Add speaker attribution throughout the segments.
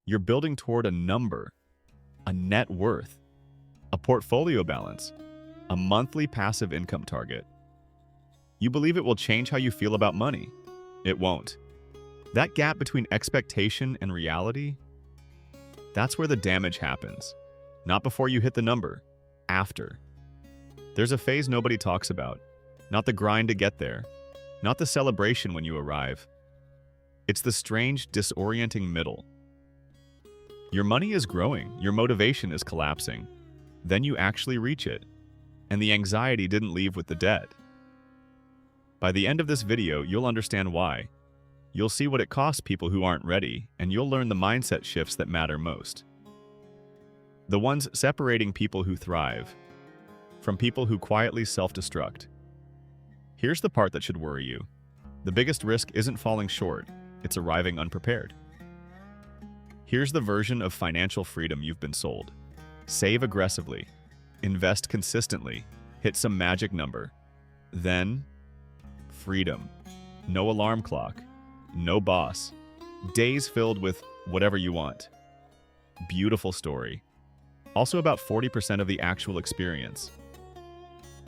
Speaker 1: You're building toward a number, a net worth, a portfolio balance, a monthly passive income target. You believe it will change how you feel about money. It won't. That gap between expectation and reality, that's where the damage happens. Not before you hit the number, after. There's a phase nobody talks about. Not the grind to get there. Not the celebration when you arrive. It's the strange, disorienting middle. Your money is growing, your motivation is collapsing. Then you actually reach it, and the anxiety didn't leave with the debt. By the end of this video, you'll understand why. You'll see what it costs people who aren't ready, and you'll learn the mindset shifts that matter most. The ones separating people who thrive from people who quietly self-destruct. Here's the part that should worry you. The biggest risk isn't falling short, it's arriving unprepared. Here's the version of financial freedom you've been sold. Save aggressively, invest consistently, hit some magic number. Then, freedom. No alarm clock, no boss. Days filled with whatever you want. Beautiful story. Also about 40% of the actual experience.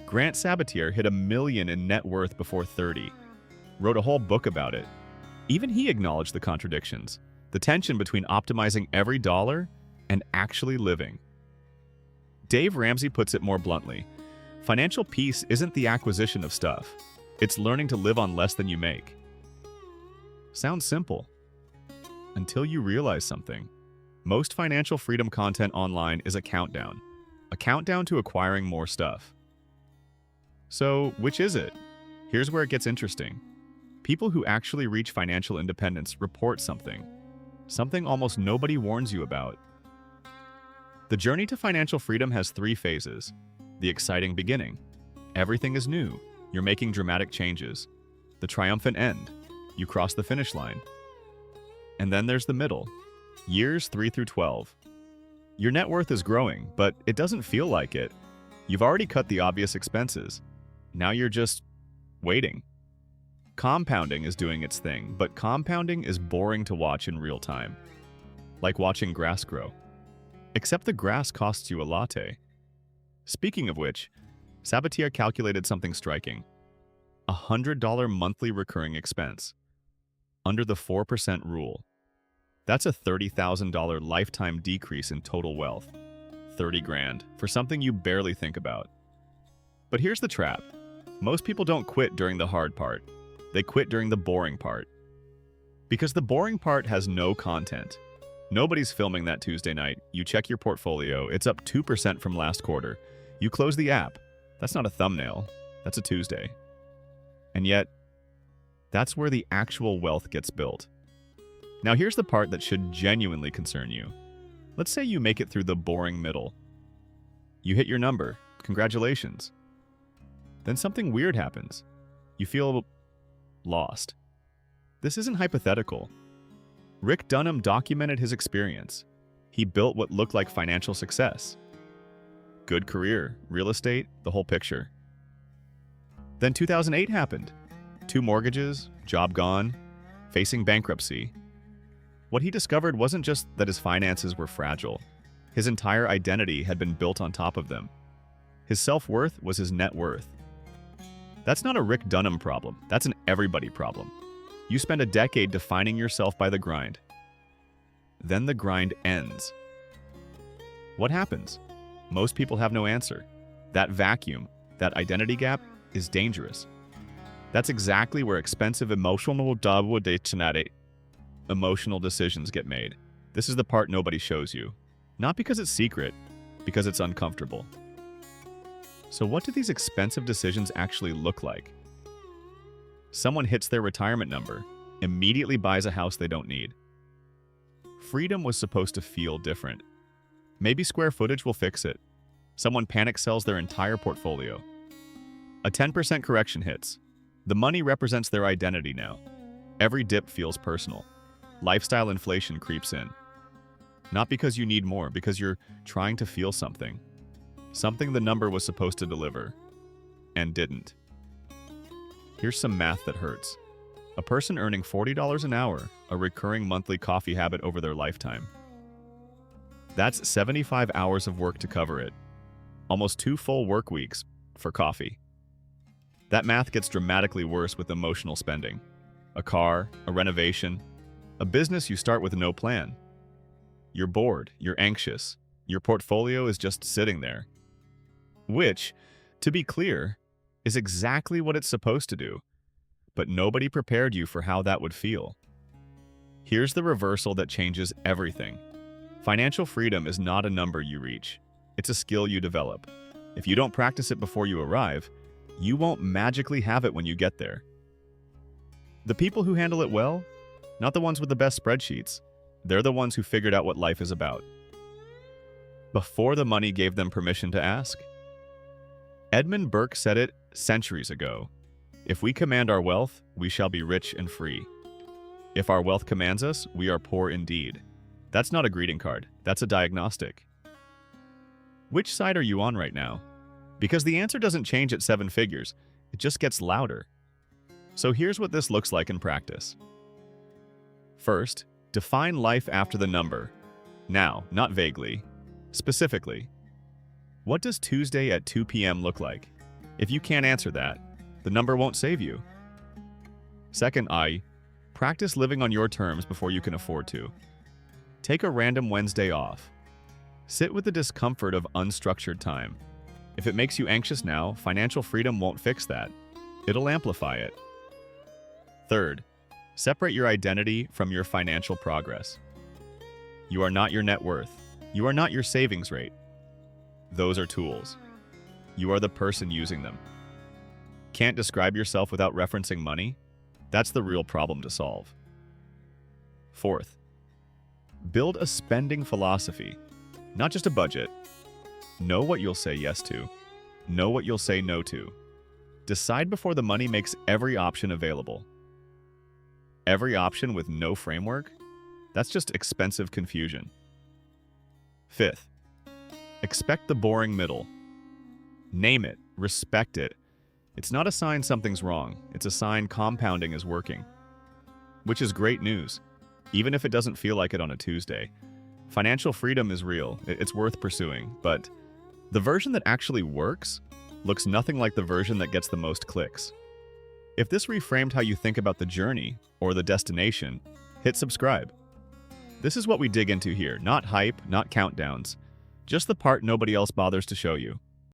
Speaker 1: Grant Sabatier hit $1 million in net worth before 30. Wrote a whole book about it. Even he acknowledged the contradictions, the tension between optimizing every dollar and actually living. Dave Ramsey puts it more bluntly. Financial peace isn't the acquisition of stuff. It's learning to live on less than you make. Sounds simple. Until you realize something. Most financial freedom content online is a countdown to acquiring more stuff. So, which is it? Here's where it gets interesting. People who actually reach financial independence report something almost nobody warns you about. The journey to financial freedom has 3 phases. The exciting beginning. Everything is new. You're making dramatic changes. The triumphant end. You cross the finish line. And then there's the middle. Years 3 through 12. Your net worth is growing, but it doesn't feel like it. You've already cut the obvious expenses. Now you're just waiting. Compounding is doing its thing, but compounding is boring to watch in real time. Like watching grass grow. Except the grass costs you a latte. Speaking of which, Sabatier calculated something striking. $100 monthly recurring expense. Under the 4% rule. That's a $30,000 lifetime decrease in total wealth. 30 grand for something you barely think about. But here's the trap. Most people don't quit during the hard part. They quit during the boring part. Because the boring part has no content. Nobody's filming that Tuesday night. You check your portfolio, it's up 2% from last quarter. You close the app. That's not a thumbnail. That's a Tuesday. And yet, that's where the actual wealth gets built. Now here's the part that should genuinely concern you. Let's say you make it through the boring middle. You hit your number. Congratulations. Then something weird happens. You feel lost. This isn't hypothetical. Rick Dunham documented his experience. He built what looked like financial success. Good career, real estate, the whole picture. Then 2008 happened. 2 mortgages, job gone, facing bankruptcy. What he discovered wasn't just that his finances were fragile. His entire identity had been built on top of them. His self-worth was his net worth. That's not a Rick Dunham problem. That's an everybody problem. You spend a decade defining yourself by the grind. Then the grind ends. What happens? Most people have no answer. That vacuum, that identity gap, is dangerous. That's exactly where expensive emotional decisions get made. This is the part nobody shows you. Not because it's secret, because it's uncomfortable. So what do these expensive decisions actually look like? Someone hits their retirement number, immediately buys a house they don't need. Freedom was supposed to feel different. Maybe square footage will fix it. Someone panic sells their entire portfolio. A 10% correction hits. The money represents their identity now. Every dip feels personal. Lifestyle inflation creeps in. Not because you need more, because you're trying to feel something. Something the number was supposed to deliver, and didn't. Here's some math that hurts. A person earning $40 an hour, a recurring monthly coffee habit over their lifetime. That's 75 hours of work to cover it. Almost 2 full work weeks for coffee. That math gets dramatically worse with emotional spending. A car, a renovation, a business you start with no plan. You're bored, you're anxious, your portfolio is just sitting there. Which, to be clear, is exactly what it's supposed to do. But nobody prepared you for how that would feel. Here's the reversal that changes everything. Financial freedom is not a number you reach. It's a skill you develop. If you don't practice it before you arrive, you won't magically have it when you get there. The people who handle it well, not the ones with the best spreadsheets. They're the ones who figured out what life is about before the money gave them permission to ask. Edmund Burke said it centuries ago. If we command our wealth, we shall be rich and free. If our wealth commands us, we are poor indeed. That's not a greeting card, that's a diagnostic. Which side are you on right now? Because the answer doesn't change at 7 figures, it just gets louder. So here's what this looks like in practice. First, define life after the number. Now, not vaguely, specifically. What does Tuesday at 2 p.m. look like? If you can't answer that, the number won't save you. Second, practice living on your terms before you can afford to. Take a random Wednesday off. Sit with the discomfort of unstructured time. If it makes you anxious now, financial freedom won't fix that. It'll amplify it. Third, separate your identity from your financial progress. You are not your net worth. You are not your savings rate. Those are tools. You are the person using them. Can't describe yourself without referencing money? That's the real problem to solve. Fourth, build a spending philosophy, not just a budget. Know what you'll say yes to. Know what you'll say no to. Decide before the money makes every option available. Every option with no framework? That's just expensive confusion. Fifth, expect the boring middle. Name it, respect it. It's not a sign something's wrong, it's a sign compounding is working. Which is great news, even if it doesn't feel like it on a Tuesday. Financial freedom is real, it's worth pursuing, but the version that actually works looks nothing like the version that gets the most clicks. If this reframed how you think about the journey or the destination, hit subscribe. This is what we dig into here, not hype, not countdowns, just the part nobody else bothers to show you.